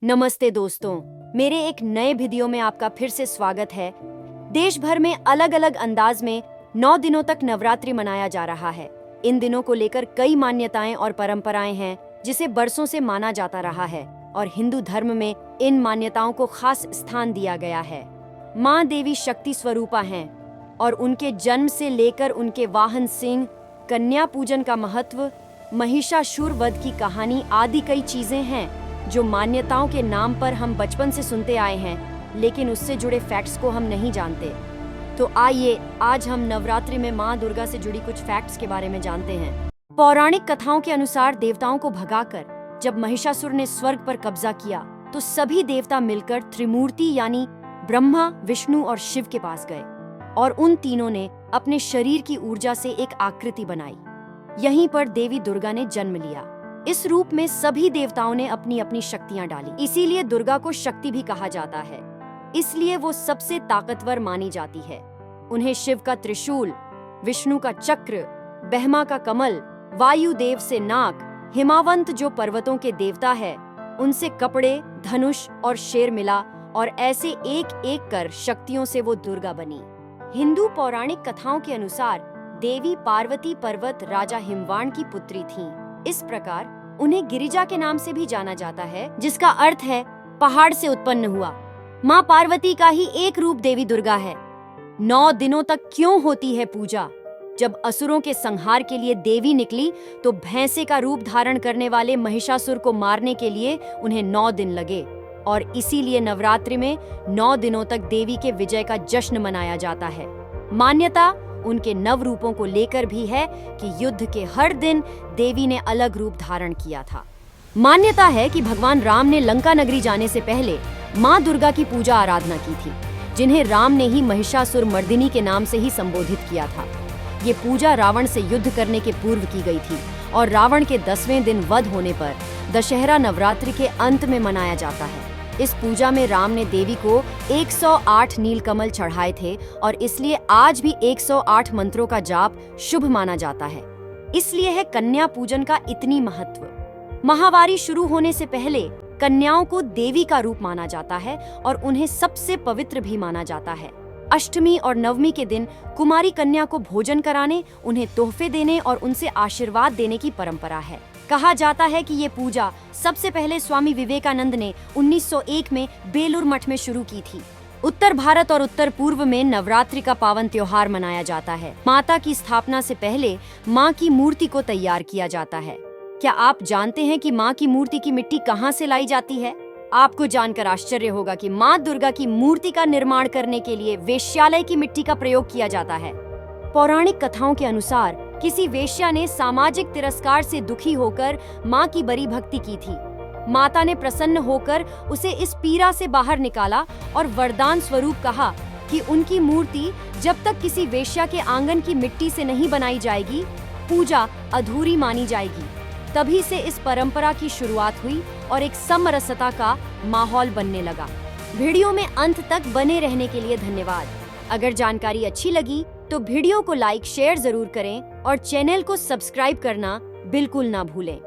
नमस्ते दोस्तों, मेरे एक नए वीडियो में आपका फिर से स्वागत है। देश भर में अलग अलग अंदाज में 9 दिनों तक नवरात्रि मनाया जा रहा है। इन दिनों को लेकर कई मान्यताएं और परंपराएं हैं जिसे बरसों से माना जाता रहा है और हिंदू धर्म में इन मान्यताओं को खास स्थान दिया गया है। माँ देवी शक्ति स्वरूपा हैं और उनके जन्म से लेकर उनके वाहन सिंह, कन्या पूजन का महत्व, महिषासुर वध की कहानी आदि कई चीजें हैं जो मान्यताओं के नाम पर हम बचपन से सुनते आए हैं, लेकिन उससे जुड़े फैक्ट्स को हम नहीं जानते। तो आइए आज हम नवरात्रि में माँ दुर्गा से जुड़ी कुछ फैक्ट्स के बारे में जानते हैं। पौराणिक कथाओं के अनुसार देवताओं को भगाकर जब महिषासुर ने स्वर्ग पर कब्जा किया तो सभी देवता मिलकर त्रिमूर्ति यानी ब्रह्मा, विष्णु और शिव के पास गए और उन तीनों ने अपने शरीर की ऊर्जा से एक आकृति बनाई। यहीं पर देवी दुर्गा ने जन्म लिया। इस रूप में सभी देवताओं ने अपनी अपनी शक्तियां डाली, इसीलिए दुर्गा को शक्ति भी कहा जाता है। इसलिए वो सबसे ताकतवर मानी जाती है। उन्हें शिव का त्रिशूल, विष्णु का चक्र, ब्रह्मा का कमल, वायुदेव से नाग, हिमावंत जो पर्वतों के देवता है उनसे कपड़े, धनुष और शेर मिला और ऐसे एक एक कर शक्तियों से वो दुर्गा बनी। हिंदू पौराणिक कथाओं के अनुसार देवी पार्वती पर्वत राजा हिमवान की पुत्री थीं। इस प्रकार उन्हें गिरिजा के नाम से भी जाना जाता है, जिसका अर्थ है पहाड़ से उत्पन्न हुआ। माँ पार्वती का ही एक रूप देवी दुर्गा है। 9 दिनों तक क्यों होती है पूजा? जब असुरों के संहार के लिए देवी निकली तो भैंसे का रूप धारण करने वाले महिषासुर को मारने के लिए उन्हें 9 दिन लगे और इसीलिए नवरात्रि में 9 दिनों तक देवी के विजय का जश्न मनाया जाता है। मान्यता उनके नव रूपों को लेकर भी है कि युद्ध के हर दिन देवी ने अलग रूप धारण किया था। मान्यता है कि भगवान राम ने लंका नगरी जाने से पहले माँ दुर्गा की पूजा आराधना की थी, जिन्हें राम ने ही महिषासुर मर्दिनी के नाम से ही संबोधित किया था। ये पूजा रावण से युद्ध करने के पूर्व की गई थी और रावण के 10वें दिन वध होने पर दशहरा नवरात्रि के अंत में मनाया जाता है। इस पूजा में राम ने देवी को 108 नीलकमल चढ़ाए थे और इसलिए आज भी 108 मंत्रों का जाप शुभ माना जाता है। इसलिए है कन्या पूजन का इतनी महत्व। माहवारी शुरू होने से पहले कन्याओं को देवी का रूप माना जाता है और उन्हें सबसे पवित्र भी माना जाता है। अष्टमी और नवमी के दिन कुमारी कन्या को भोजन कराने, उन्हें तोहफे देने और उनसे आशीर्वाद देने की परंपरा है। कहा जाता है कि ये पूजा सबसे पहले स्वामी विवेकानंद ने 1901 में बेलूर मठ में शुरू की थी। उत्तर भारत और उत्तर पूर्व में नवरात्रि का पावन त्योहार मनाया जाता है। माता की स्थापना से पहले माँ की मूर्ति को तैयार किया जाता है। क्या आप जानते हैं कि माँ की मूर्ति की मिट्टी कहाँ से लाई जाती है? आपको जानकर आश्चर्य होगा कि माँ दुर्गा की मूर्ति का निर्माण करने के लिए वेश्यालय की मिट्टी का प्रयोग किया जाता है। पौराणिक कथाओं के अनुसार किसी वेश्या ने सामाजिक तिरस्कार से दुखी होकर माँ की बड़ी भक्ति की थी। माता ने प्रसन्न होकर उसे इस पीड़ा से बाहर निकाला और वरदान स्वरूप कहा कि उनकी मूर्ति जब तक किसी वेश्या के आंगन की मिट्टी से नहीं बनाई जाएगी, पूजा अधूरी मानी जाएगी। तभी से इस परंपरा की शुरुआत हुई और एक समरसता का माहौल बनने लगा। वीडियो में अंत तक बने रहने के लिए धन्यवाद। अगर जानकारी अच्छी लगी तो वीडियो को लाइक शेयर जरूर करें और चैनल को सब्सक्राइब करना बिल्कुल ना भूलें।